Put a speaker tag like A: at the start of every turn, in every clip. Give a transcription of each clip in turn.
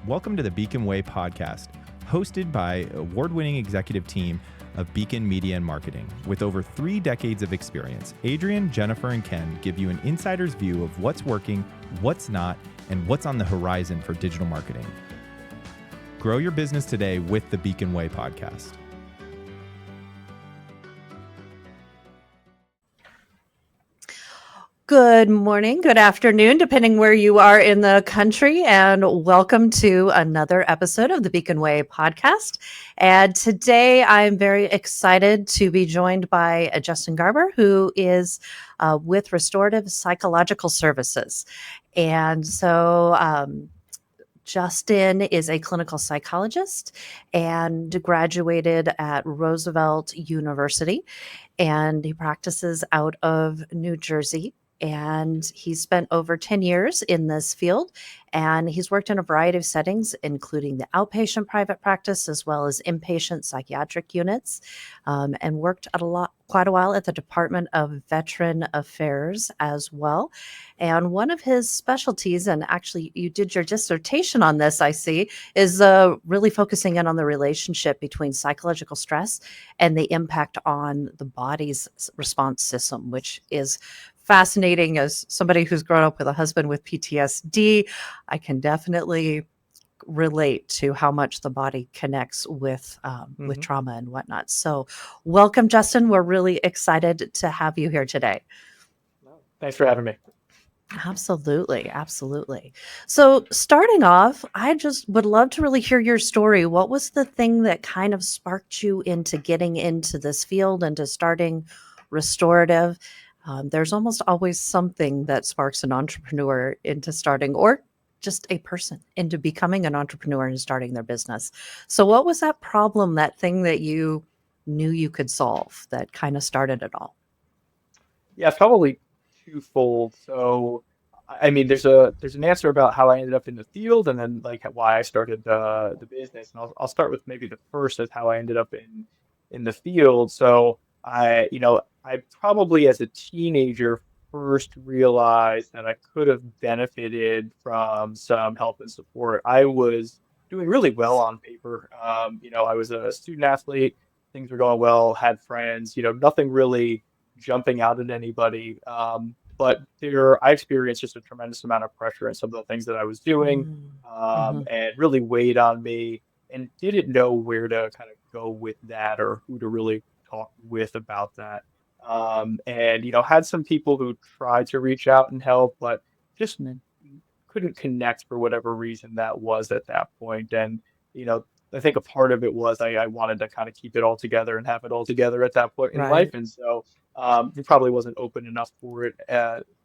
A: Welcome to the Beacon Way podcast, hosted by award-winning executive team of Beacon Media and Marketing. With over 3 decades of experience, Adrian, Jennifer, and Ken give you an insider's view of what's working, what's not, and what's on the horizon for digital marketing. Grow your business today with the Beacon Way podcast.
B: Good morning, good afternoon, depending where you are in the country, and welcome to another episode of the Beacon Way podcast. And today I'm very excited to be joined by Justin Garber, who is with Restorative Psychological Services. And so Justin is a clinical psychologist and graduated at Roosevelt University, and he practices out of New Jersey. And he's spent over 10 years in this field, and he's worked in a variety of settings, including the outpatient private practice as well as inpatient psychiatric units, and worked quite a while at the Department of Veteran Affairs as well. And one of his specialties, and actually you did your dissertation on this, I see, is really focusing in on the relationship between psychological stress and the impact on the body's response system, which is fascinating. As somebody who's grown up with a husband with PTSD, I can definitely relate to how much the body connects with trauma and whatnot. So welcome, Justin. We're really excited to have you here today.
C: Thanks for having me.
B: Absolutely. So starting off, I just would love to really hear your story. What was the thing that kind of sparked you into getting into this field and to starting restorative? There's almost always something that sparks an entrepreneur into starting, or just a person into becoming an entrepreneur and starting their business. So what was that problem, that thing that you knew you could solve that kind of started it all?
C: Yeah, it's probably twofold. So, I mean, there's an answer about how I ended up in the field, and then like why I started the business. And I'll start with maybe the first, as how I ended up in the field. So I probably as a teenager first realized that I could have benefited from some help and support. I was doing really well on paper. I was a student athlete, things were going well, had friends, nothing really jumping out at anybody. But I experienced just a tremendous amount of pressure in some of the things that I was doing,
B: Mm-hmm.
C: and really weighed on me, and didn't know where to kind of go with that or who to really talk with about that. And had some people who tried to reach out and help, but just couldn't connect for whatever reason that was at that point. And I think a part of it was I wanted to kind of keep it all together and have it all together at that point in life,
B: Right.
C: and so it probably wasn't open enough for it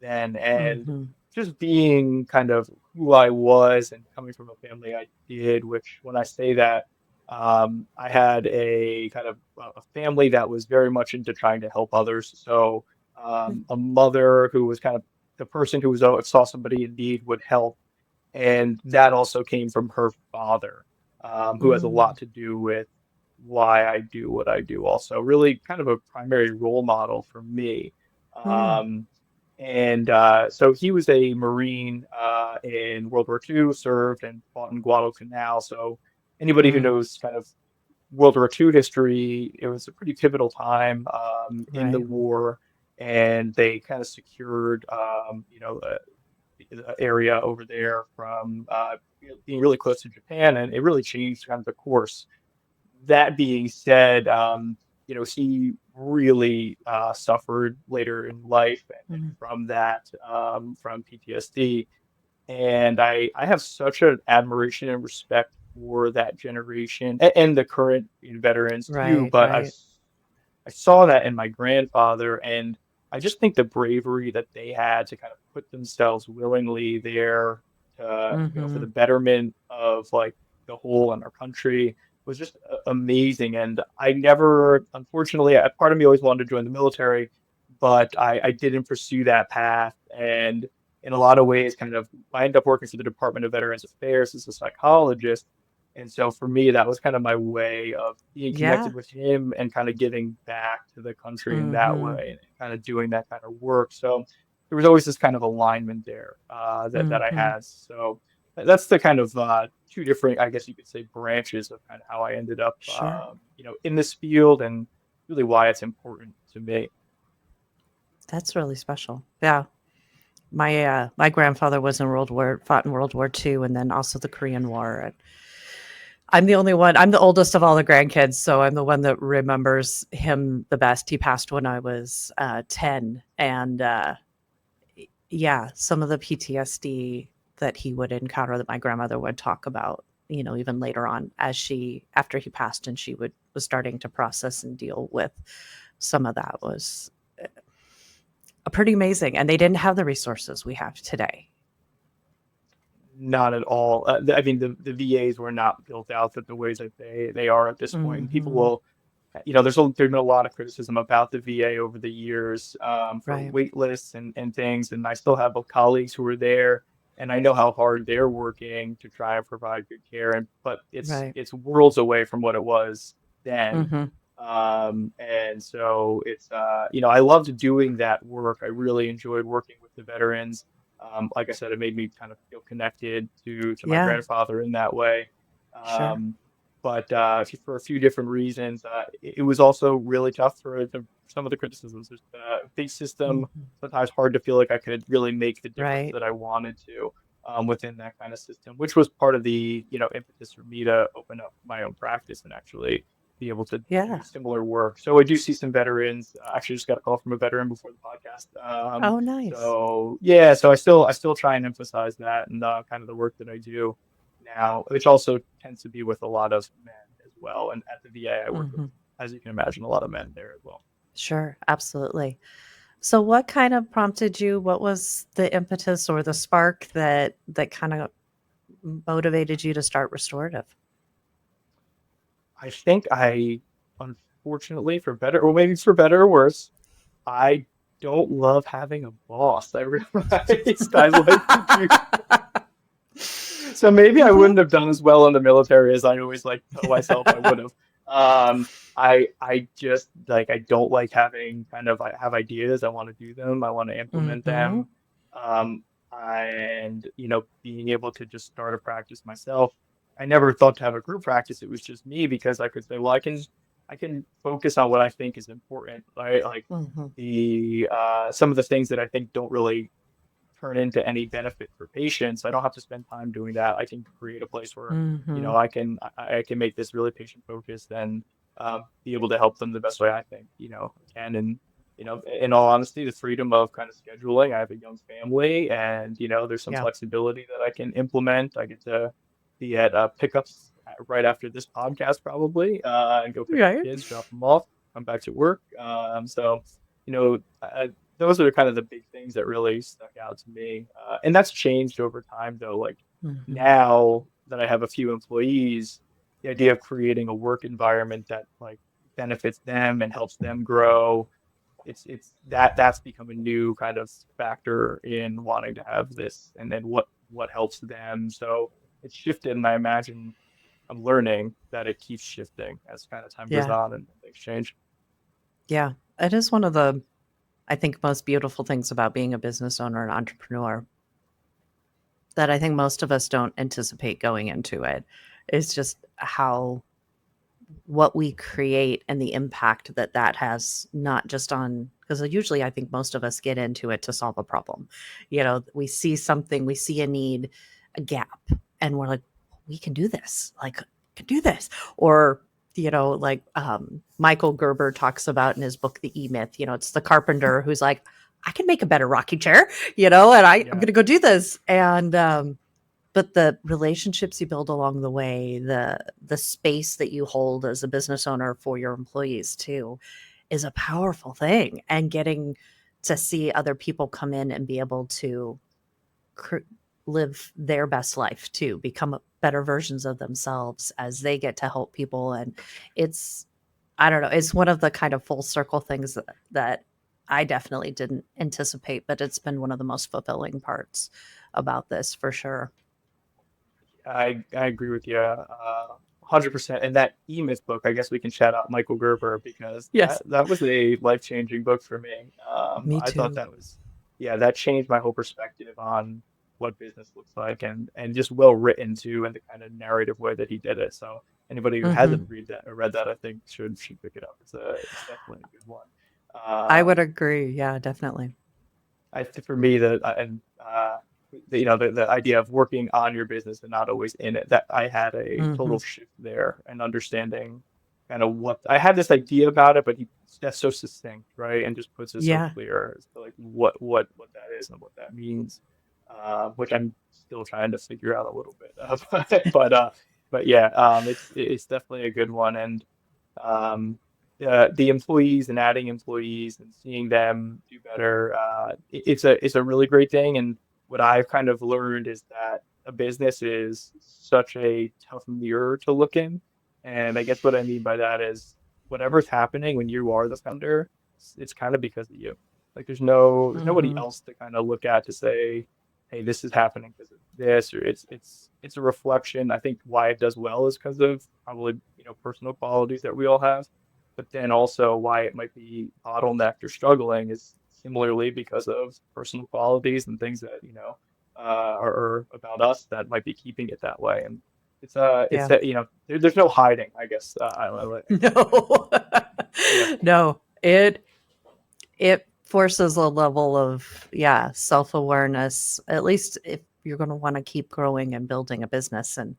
C: then. And
B: Mm-hmm.
C: just being kind of who I was and coming from a family I did, which when I say that, I had a kind of a family that was very much into trying to help others. So a mother who was kind of the person who saw somebody in need would help, and that also came from her father, who has a lot
B: Mm-hmm.
C: to do with why I do what I do. Also, really kind of a primary role model for me. Um, and so he was a Marine in World War II, served and fought in Guadalcanal. So anybody who
B: Mm-hmm.
C: knows kind of World War II history, it was a pretty pivotal time in the
B: Right.
C: war, and they kind of secured, the area over there from being really close to Japan, and it really changed kind of the course. That being said, he really suffered later in life, and
B: Mm-hmm.
C: from that, from PTSD. And I have such an admiration and respect for that generation and the current veterans too.
B: Right.
C: But
B: Right.
C: I saw that in my grandfather, and I just think the bravery that they had to kind of put themselves willingly there to, for
B: Mm-hmm.
C: the betterment of like the whole in our country was just amazing. And I never, unfortunately, a part of me always wanted to join the military, but I didn't pursue that path. And in a lot of ways, kind of, I ended up working for the Department of Veterans Affairs as a psychologist, and so for me, that was kind of my way of being
B: Yeah.
C: connected with him and kind of giving back to the country in that
B: Mm-hmm.
C: way and kind of doing that kind of work. So there was always this kind of alignment there that I
B: Mm-hmm.
C: had. So that's the kind of two different, I guess you could say, branches of kind of how I ended up,
B: Sure.
C: in this field, and really why it's important to me.
B: That's really special. Yeah. My grandfather was in fought in World War II and then also the Korean War. And I'm the oldest of all the grandkids, so I'm the one that remembers him the best. He passed when I was 10. And yeah, some of the PTSD that he would encounter that my grandmother would talk about, even later on after he passed and was starting to process and deal with some of that was pretty amazing. And they didn't have the resources we have today.
C: Not at all. I mean, the VAs were not built out the ways that they are at this point. And people
B: Hmm.
C: will, there's been a lot of criticism about the VA over the years, for
B: Right.
C: wait lists and things. And I still have colleagues who are there, and I know how hard they're working to try and provide good care. But it's
B: Right.
C: it's worlds away from what it was then.
B: Hmm.
C: And so I loved doing that work. I really enjoyed working with the veterans. Like I said, it made me kind of feel connected to my
B: Yeah,
C: grandfather in that way.
B: sure.
C: Um, but for a few different reasons, it was also really tough for some of the criticisms. There's a big system,
B: Mhm.
C: sometimes hard to feel like I could really make the difference
B: Right.
C: that I wanted to, within that kind of system, which was part of the impetus for me to open up my own practice and actually be able to do
B: Yeah.
C: similar work. So I do see some veterans. Actually, just got a call from a veteran before the podcast.
B: Oh, nice.
C: So yeah, so I still try and emphasize that, and kind of the work that I do now, which also tends to be with a lot of men as well. And at the VA, I work with,
B: Mhm.
C: as you can imagine, a lot of men there as well.
B: Sure, absolutely. So what kind of prompted you? What was the impetus or the spark that kind of motivated you to start restorative?
C: I think unfortunately, for better, or maybe it's for better or worse, I don't love having a boss. I realized I like to do. So maybe I
B: Mhm.
C: wouldn't have done as well in the military as I always like tell myself I would have. I just like, I don't like having I have ideas, I want to do them, I want to implement
B: Mhm.
C: them. And being able to just start a practice myself. I never thought to have a group practice. It was just me, because I could say, well, I can focus on what I think is important, right? Like
B: Mhm.
C: the some of the things that I think don't really turn into any benefit for patients. I don't have to spend time doing that. I can create a place where,
B: Mhm.
C: I can make this really patient focused, and be able to help them the best way I think, can. And, in all honesty, the freedom of kind of scheduling. I have a young family, and, there's some
B: Yeah.
C: flexibility that I can implement. I get to be at pickups right after this podcast, probably, and go pick up
B: Right.
C: kids, drop them off, come back to work. So, you know, I, those are kind of the big things that really stuck out to me. And that's changed over time, though. Like
B: Mhm.
C: now that I have a few employees, the idea of creating a work environment that like benefits them and helps them grow, that's become a new kind of factor in wanting to have this, and then what helps them. So it's shifted, and I imagine I'm learning that it keeps shifting as kind of time goes
B: Yeah.
C: on and things change.
B: Yeah. It is one of the, I think, most beautiful things about being a business owner and entrepreneur that I think most of us don't anticipate going into it. Is just how what we create and the impact that that has, not just on, because usually I think most of us get into it to solve a problem. We see something, we see a need, a gap, and we're like, we can do this. Like, can do this. Or, like Michael Gerber talks about in his book, The E Myth, it's the carpenter who's like, I can make a better rocking chair, and I'm
C: Yeah.
B: going to go do this. And, but the relationships you build along the way, the space that you hold as a business owner for your employees too, is a powerful thing. And getting to see other people come in and be able to cr- live their best life too, become better versions of themselves as they get to help people. And it's, I don't know, it's one of the kind of full circle things that I definitely didn't anticipate, but it's been one of the most fulfilling parts about this for sure.
C: I agree with you, 100%. And that E-Myth book, I guess we can shout out Michael Gerber, because
B: Yes.
C: that was a life-changing book for me.
B: Me
C: I thought
B: too.
C: that changed my whole perspective on, what business looks like, and just well written too, in the kind of narrative way that he did it. So anybody who
B: Hmm.
C: hasn't read that, I think should pick it up. It's definitely a good one.
B: I would
C: Um,
B: agree. Yeah, definitely.
C: I think for me the idea of working on your business and not always in it, that I had a
B: Hmm.
C: total shift there and understanding kind of what I had this idea about it, but that's so succinct, right? And just puts it so
B: Yeah.
C: clear as to like what that is and what that means, which I'm still trying to figure out a little bit. But yeah, it's definitely a good one. And um, the employees and adding employees and seeing them do better, it's a really great thing. And what I've kind of learned is that a business is such a tough mirror to look in. And I guess what I mean by that is whatever's happening when you are the founder, it's kind of because of you. Like there's nobody
B: Hmm.
C: else to kind of look at to say, hey, this is happening because of this, or it's a reflection. I think why it does well is because of probably, personal qualities that we all have, but then also why it might be bottlenecked or struggling is similarly because of personal qualities and things that, are about us that might be keeping it that way. And it's
B: Yeah.
C: that, there's no hiding, I guess. I guess what I mean.
B: No.
C: Yeah.
B: No. It forces a level of, yeah, self-awareness, at least if you're going to want to keep growing and building a business and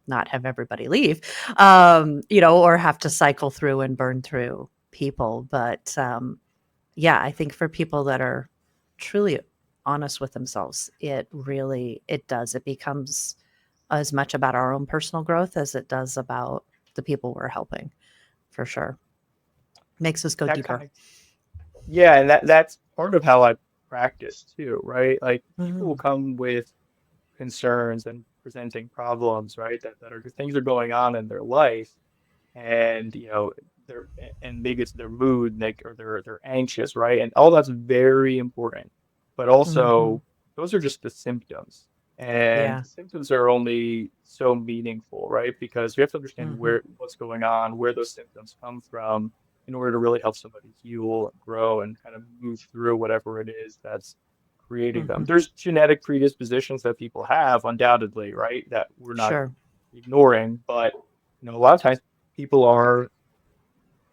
B: not have everybody leave, or have to cycle through and burn through people. But yeah, I think for people that are truly honest with themselves, it does. It becomes as much about our own personal growth as it does about the people we're helping, for sure. Makes us go
C: That kind
B: deeper.
C: of Yeah, and that's part of how I practice too, right? Like people will
B: Mhm.
C: come with concerns and presenting problems, right? That are things are going on in their life, and they're and maybe it's their mood, like, or they're anxious, right? And all that's very important, but
B: Mhm.
C: also those are just the symptoms, and
B: Yeah.
C: the symptoms are only so meaningful, right? Because we have to understand
B: Mhm.
C: what's going on, where those symptoms come from, in order to really help somebody heal and grow and kind of move through whatever it is that's creating them.
B: Mhm.
C: There's genetic predispositions that people have, undoubtedly, right? That we're not
B: Sure.
C: ignoring, but a lot of times people are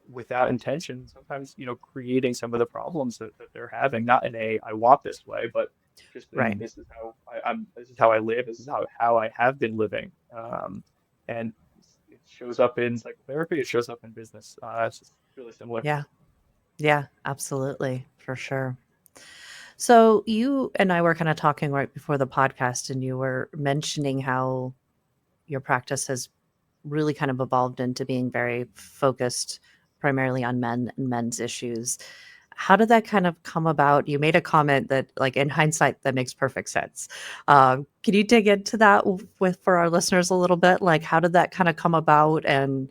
C: without intention, sometimes, creating some of the problems that they're having, not in a I want this way, but just in
B: Right.
C: this is how this is how I live, this is how I have been living. And it shows up in psychotherapy, it shows up in business. It's just really similar.
B: Yeah. Yeah, absolutely, for sure. So you and I were kind of talking right before the podcast, and you were mentioning how your practice has really kind of evolved into being very focused primarily on men and men's issues. How did that kind of come about? You made a comment that, like, in hindsight, that makes perfect sense. Can you dig into that with for our listeners a little bit? Like, how did that kind of come about, and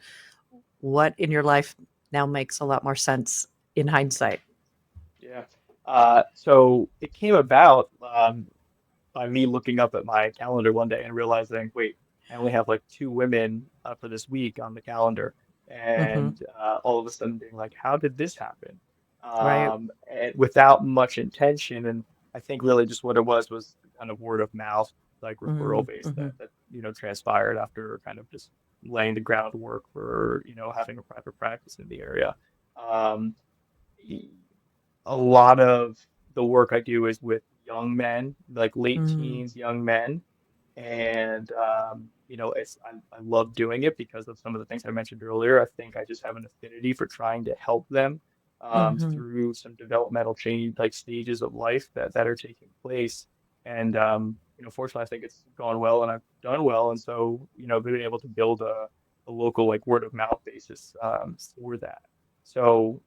B: what in your life now makes a lot more sense in hindsight?
C: Yeah. So it came about by me looking up at my calendar one day and realizing, wait, I only have like two women for this week on the calendar,
B: Hmm.
C: and all of a sudden being like, how did this happen?
B: Right.
C: And without much intention, and I think really just what it was kind of word of mouth, like referral based
B: Mm-hmm.
C: that transpired after kind of just laying the groundwork for having a private practice in the area. Um, a lot of the work I do is with young men, like late
B: Mm-hmm.
C: teens, young men, and I love doing it because of some of the things I mentioned earlier. I think I just have an affinity for trying to help them
B: Mm-hmm.
C: through some developmental change, like stages of life that are taking place. And fortunately, I think it's gone well, and I've done well, and so being able to build a local like word of mouth basis for that. So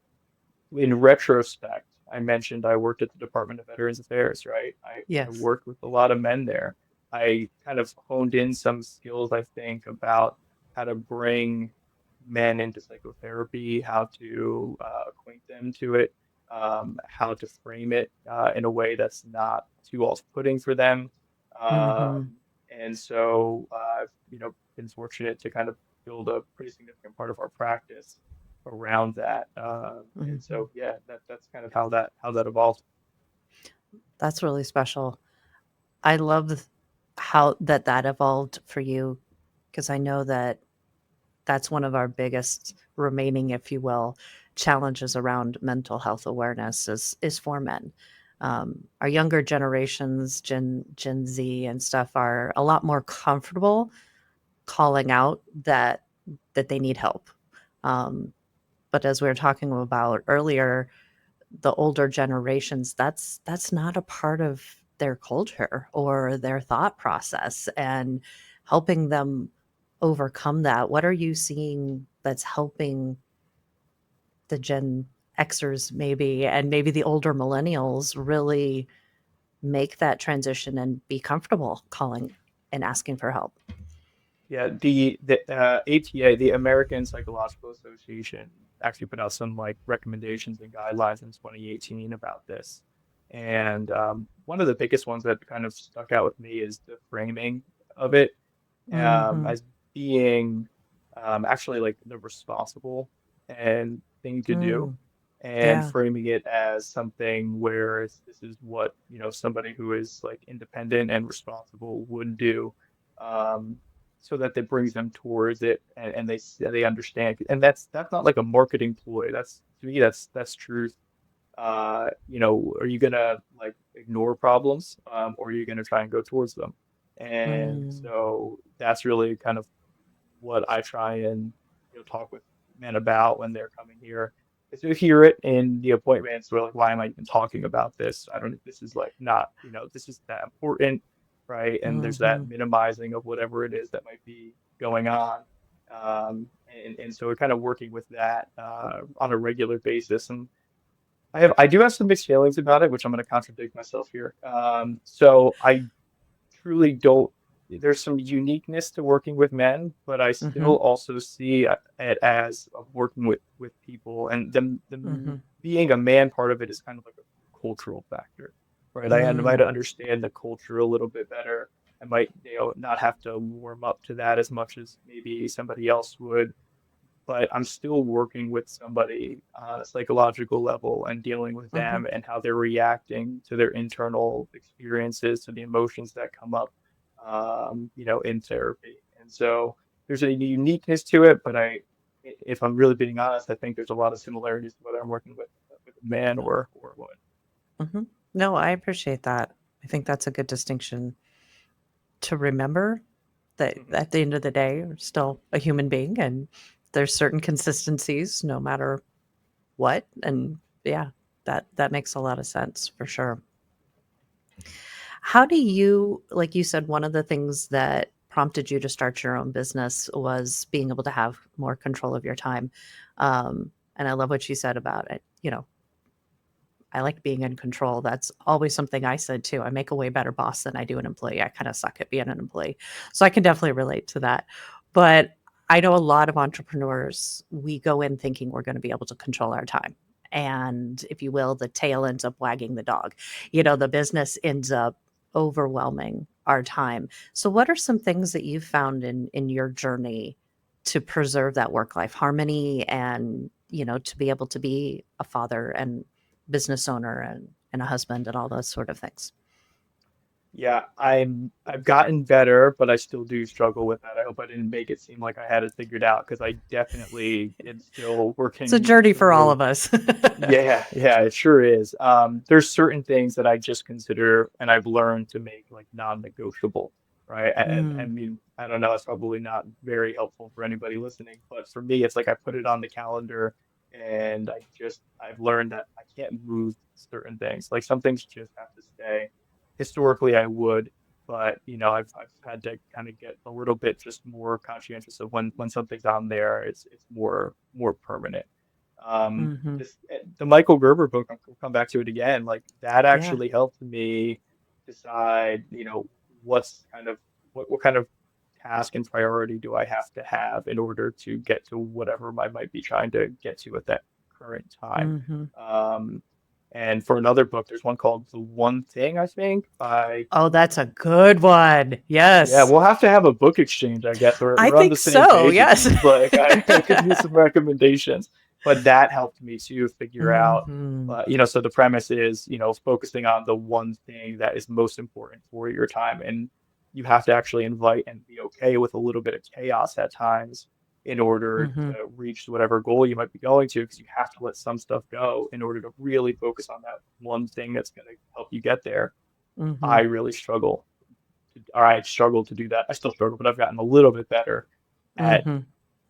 C: in retrospect, I mentioned I worked at the Department of Veterans Affairs, right? I
B: Yes.
C: worked with a lot of men there. I kind of honed in some skills, I think, about how to bring men into psychotherapy, how to acquaint them to it, how to frame it in a way that's not too off-putting for them.
B: Mm-hmm.
C: And so I've, been fortunate to kind of build a pretty significant part of our practice around that. And
B: Mm-hmm.
C: so yeah, that's kind of how that evolved.
B: That's really special. I love how that evolved for you, because I know that that's one of our biggest remaining, if you will, challenges around mental health awareness is for men. Our younger generations, Gen Z and stuff, are a lot more comfortable calling out that they need help. Um, but as we were talking about earlier, the older generations, that's not a part of their culture or their thought process, and helping them overcome that. What are you seeing that's helping the Gen Xers maybe, and maybe the older millennials, really make that transition and be comfortable calling and asking for help?
C: Yeah, the ATA, the American Psychological Association, actually put out some like recommendations and guidelines in 2018 about this. And one of the biggest ones that kind of stuck out with me is the framing of it,
B: Mhm.
C: as being actually like the responsible and thing to do,
B: Mm.
C: and
B: Yeah.
C: framing it as something where this is what, somebody who is like independent and responsible would do, um, so that it brings them towards it, and they understand. And that's not like a marketing ploy. That's, to me, that's truth. Are you gonna like ignore problems, or are you gonna try and go towards them? And
B: Mm.
C: so that's really kind of what I try and talk with men about when they're coming here. Is to hear it in the appointments where like, why am I even talking about this? I don't. This is like not, this is that important, right? And there's that
B: Mhm.
C: minimizing of whatever it is that might be going on. And so we're kind of working with that on a regular basis. And I do have some mixed feelings about it, which I'm going to contradict myself here. So I truly don't. There's some uniqueness to working with men, but I still
B: Mhm.
C: also see it as working with people, and them
B: Mhm.
C: being a man. Part of it is kind of like a cultural factor, right? I might
B: Mm.
C: understand the culture a little bit better. I might, not have to warm up to that as much as maybe somebody else would, but I'm still working with somebody on a psychological level and dealing with
B: Mhm.
C: them and how they're reacting to their internal experiences, to the emotions that come up, in therapy. And so there's a uniqueness to it, but if I'm really being honest, I think there's a lot of similarities to whether I'm working with a man or a woman.
B: Mhm. No, I appreciate that. I think that's a good distinction to remember, that
C: Mhm.
B: at the end of the day, you're still a human being, and there's certain consistencies no matter what. And yeah, that makes a lot of sense for sure. How do you, like you said, one of the things that prompted you to start your own business was being able to have more control of your time. And I love what you said about it. I like being in control. That's always something I said too. I make a way better boss than I do an employee. I kind of suck at being an employee. So I can definitely relate to that. But I know a lot of entrepreneurs, we go in thinking we're going to be able to control our time. And if you will, the tail ends up wagging the dog. The business ends up overwhelming our time. So what are some things that you've found in your journey to preserve that work life harmony, and, to be able to be a father and business owner and a husband and all those sort of things?
C: Yeah, I've gotten better, but I still do struggle with that. I hope I didn't make it seem like I had it figured out, because I definitely am still
B: It's a
C: working
B: journey for all
C: through.
B: of us.
C: Yeah, yeah, it sure is. There's certain things that I just consider and I've learned to make like non-negotiable, right? And I
B: Mm,
C: mean, I don't know, it's probably not very helpful for anybody listening, but for me, it's like I put it on the calendar, and I've learned that I can't move certain things. Like some things just have to stay. Historically, I would, but I've had to kind of get a little bit just more conscientious of when something's on there, it's more permanent.
B: mhm.
C: The Michael Gerber book, I'll come back to it again, like that
B: Yeah.
C: actually helped me decide, what's kind of what kind of task and priority do I have to have in order to get to whatever I might be trying to get to at that current time.
B: Mhm.
C: Um, and for another book, there's one called The One Thing, I think, by.
B: Oh, that's a good one.
C: Yeah,
B: Yes.
C: we'll have to have a book exchange, I guess. We're
B: I
C: we're on the
B: think
C: same
B: so,
C: page, it
B: yes.
C: seems like. I could use some recommendations. but that helped me to figure out,
B: Hmm.
C: so the premise is, focusing on the one thing that is most important for your time. And you have to actually invite and be okay with a little bit of chaos at times in order
B: Hmm.
C: to reach whatever goal you might be going to, because you have to let some stuff go in order to really focus on that one thing that's going to help you get there.
B: Hmm.
C: I really struggle, or I struggle to do that. I still struggle, but I've gotten a little bit better at
B: Hmm.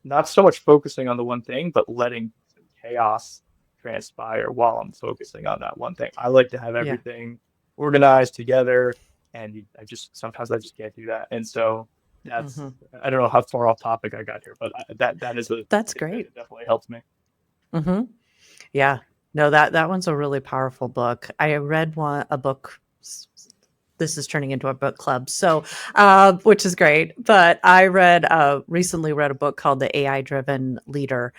C: not so much focusing on the one thing, but letting some chaos transpire while I'm focusing on that one thing. I like to have
B: Yeah.
C: everything organized together, and I just sometimes I just can't do that. And so that's,
B: Hmm.
C: I don't know how far off topic I got here, but that is a
B: That's
C: tip that
B: great.
C: it definitely helps me.
B: Hmm. Yeah. No, that one's a really powerful book. I read a book. This is turning into a book club, so which is great. But I recently read a book called The AI Driven Leader.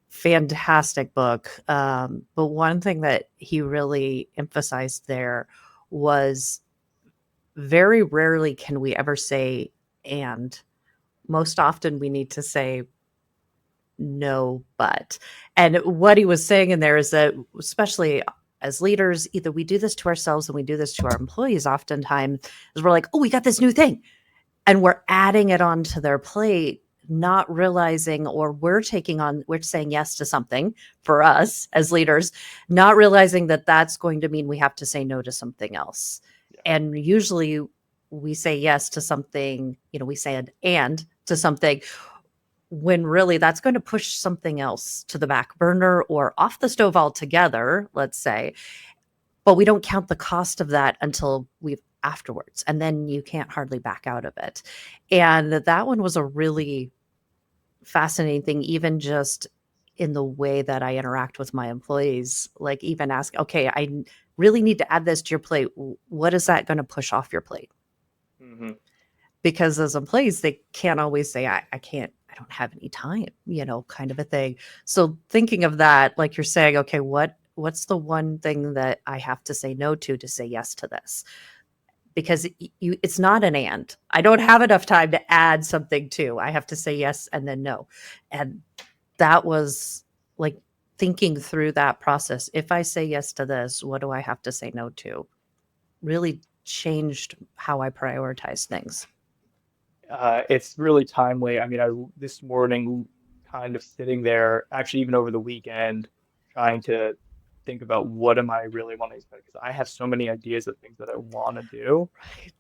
B: Fantastic book. But one thing that he really emphasized there was very rarely can we ever say and. Most often we need to say no, but. And what he was saying in there is that, especially as leaders, either we do this to ourselves and we do this to our employees oftentimes, is we're like, oh, we got this new thing. And we're adding it onto their plate, not realizing, or we're saying yes to something for us as leaders, not realizing that that's going to mean we have to say no to something else.
C: Yeah.
B: And usually we say yes to something, we say an and to something when really that's going to push something else to the back burner or off the stove altogether, let's say. But we don't count the cost of that until we've afterwards. And then you can't hardly back out of it. And that one was a really fascinating thing, even just in the way that I interact with my employees. Like, even ask, okay, I really need to add this to your plate. What is that going to push off your plate?
C: Hmm.
B: Because as employees, they can't always say, I can't, I don't have any time, kind of a thing. So thinking of that, like you're saying, okay, what's the one thing that I have to say no to say yes to this? Because it's not an and. I don't have enough time to add something to. I have to say yes and then no. And that was like thinking through that process. If I say yes to this, what do I have to say no to? Really changed how I prioritize things.
C: It's really timely. I mean, this morning, kind of sitting there, actually even over the weekend, trying to think about what am I really wanting to do, because I have so many ideas of things that I want to do.
B: Right.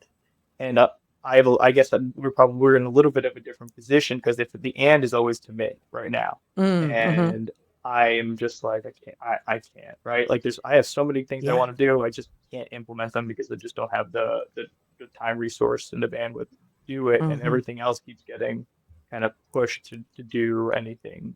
C: And I guess that we're in a little bit of a different position, because if the and is always to me right now,
B: Mm-hmm.
C: and I am just like I can't, right? Like I have so many things I
B: Yeah.
C: want to do, I just can't implement them because I just don't have the time resource and the bandwidth to do it, and
B: Mm-hmm.
C: everything else keeps getting kind of pushed to do anything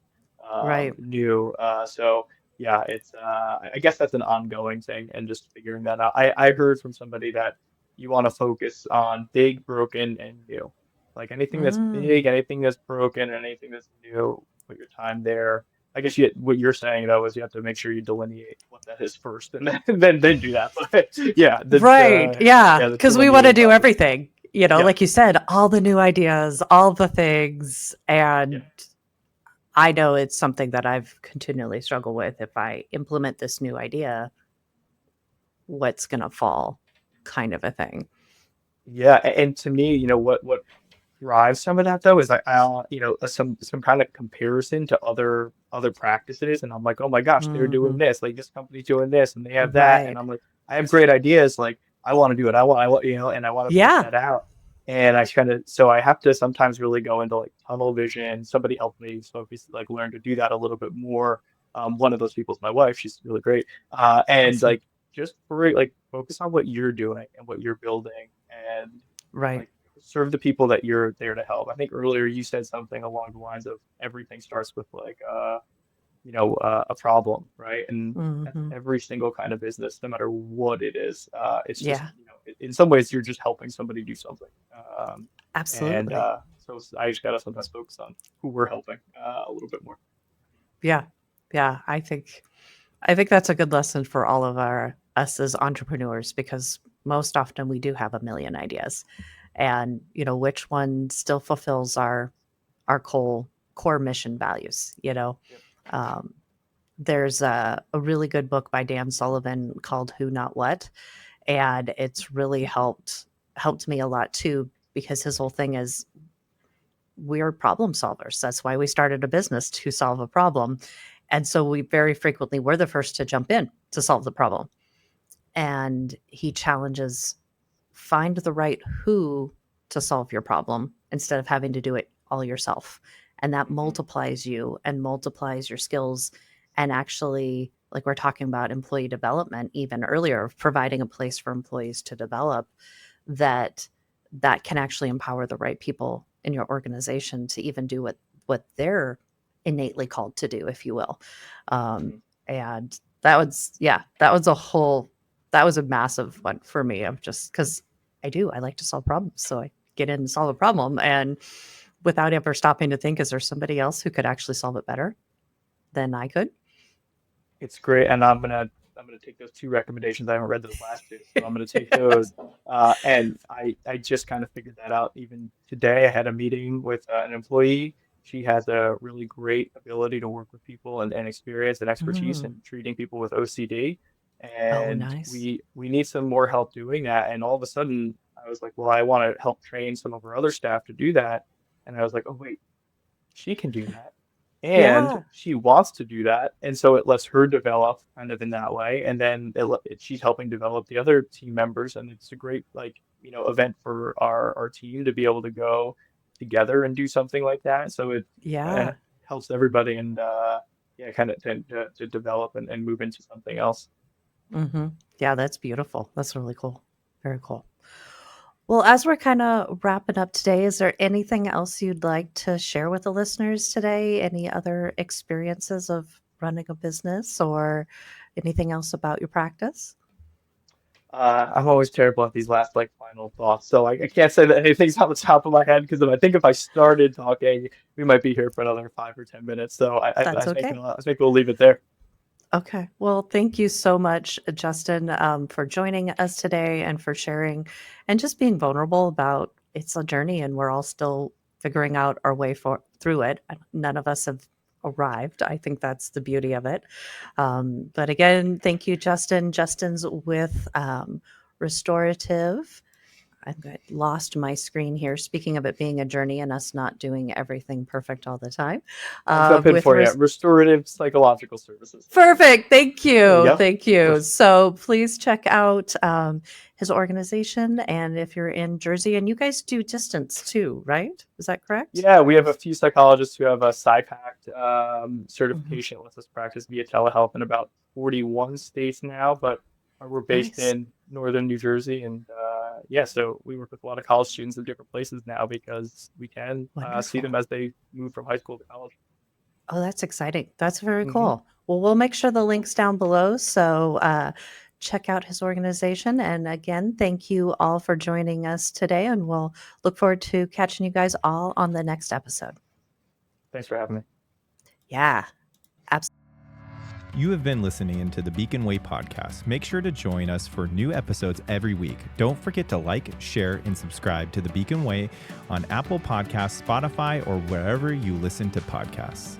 B: Right.
C: new. So yeah, it's I guess that's an ongoing thing, and just figuring that out. I heard from somebody that you want to focus on big, broken, and new. Like anything that's
B: Mm.
C: big, anything that's broken, and anything that's new, put your time there. I guess what you're saying though is you have to make sure you delineate what that is first, and then then do that. But yeah, that's
B: Right. Yeah.
C: the
B: Because we want to
C: delineating
B: do
C: process.
B: everything,
C: Yeah,
B: like you said, all the new ideas, all the things.
C: yeah,
B: And I know it's something that I've continually struggled with. If I implement this new idea, what's going to fall, kind of a thing.
C: yeah. And to me, what drives some of that though is like some kind of comparison to other practices, and I'm like, oh my gosh, they're doing
B: Hmm.
C: this, like this company's doing this and they have that, and
B: Right.
C: I'm like, I have great ideas, like I want to do it, I want and I want to push
B: Yeah.
C: that out. And I kind of, so I have to sometimes really go into like tunnel vision. Somebody helped me, so we like learn to do that a little bit more. One of those people is my wife. She's really great. And
B: Awesome.
C: like just like focus on what you're doing and what you're building, and
B: Right.
C: like serve the people that you're there to help. I think earlier you said something along the lines of everything starts with like a problem, right? And that's
B: Hmm.
C: every single kind of business, no matter what it is. It's just,
B: Yeah.
C: in some ways you're just helping somebody do something. Um, and
B: Absolutely.
C: so I just gotta sometimes focus on who we're helping a little bit more.
B: Yeah. Yeah. I think that's a good lesson for all of us as entrepreneurs, because most often we do have a million ideas, and which one still fulfills our core mission values.
C: Yep.
B: Um, there's a really good book by Dan Sullivan called Who Not What, and it's really helped me a lot too, because his whole thing is we're problem solvers. That's why we started a business, to solve a problem. And so we very frequently we're the first to jump in to solve the problem. And he challenges, find the right who to solve your problem instead of having to do it all yourself. And that multiplies you and multiplies your skills. And actually, like we're talking about employee development even earlier, providing a place for employees to develop, that can actually empower the right people in your organization to even do what they're innately called to do, if you will. And that was a massive one for me, of just because I like to solve problems. So I get in and solve a problem, and without ever stopping to think, is there somebody else who could actually solve it better than I could?
C: It's great, and I'm gonna take those 2 recommendations. I haven't read those last 2, so I'm gonna take those. And I just kind of figured that out even today. I had a meeting with an employee. She has a really great ability to work with people and experience and expertise in treating people with OCD.
B: Oh,
C: And
B: nice.
C: we need some more help doing that. And all of a sudden, I was like, well, I want to help train some of our other staff to do that. And I was like, oh wait, she can do that. And
B: Yeah.
C: she wants to do that. And so it lets her develop kind of in that way. And then she's helping develop the other team members. And it's a great, event for our team to be able to go together and do something like that. So it
B: Yeah.
C: helps everybody, and kind of to develop and move into something else.
B: Yeah, that's beautiful. That's really cool. Very cool. Well, as we're kind of wrapping up today, is there anything else you'd like to share with the listeners today? Any other experiences of running a business, or anything else about your practice?
C: I'm always terrible at these last final thoughts, so I can't say that anything's on the top of my head, because if I started talking, we might be here for another 5 or 10 minutes. So
B: That's okay.
C: I think we'll leave it there.
B: Okay. Well, thank you so much, Justin, for joining us today and for sharing and just being vulnerable about it's a journey and we're all still figuring out our way through it. None of us have arrived. I think that's the beauty of it. But again, thank you, Justin. Justin's with Restorative. I lost my screen here. Speaking of it being a journey and us not doing everything perfect all the time.
C: I'll jump in
B: with
C: for you. Restorative Psychological Services.
B: Perfect. Thank you.
C: There you
B: Thank you. So please check out his organization. And if you're in Jersey, and you guys do distance too, right? Is that correct?
C: Yeah, we have a few psychologists who have a PsyPact certification, lets us practice via telehealth in about 41 states now, but we're based
B: Nice.
C: in northern New Jersey. And so we work with a lot of college students in different places now, because we can see
B: Wonderful.
C: them as they move from high school to college.
B: Oh, that's exciting. That's very cool. Well, we'll make sure the link's down below. So check out his organization. And again, thank you all for joining us today. And we'll look forward to catching you guys all on the next episode.
C: Thanks for having me.
B: Yeah, absolutely.
A: You have been listening into the Beacon Way podcast. Make sure to join us for new episodes every week. Don't forget to like, share, and subscribe to the Beacon Way on Apple Podcasts, Spotify, or wherever you listen to podcasts.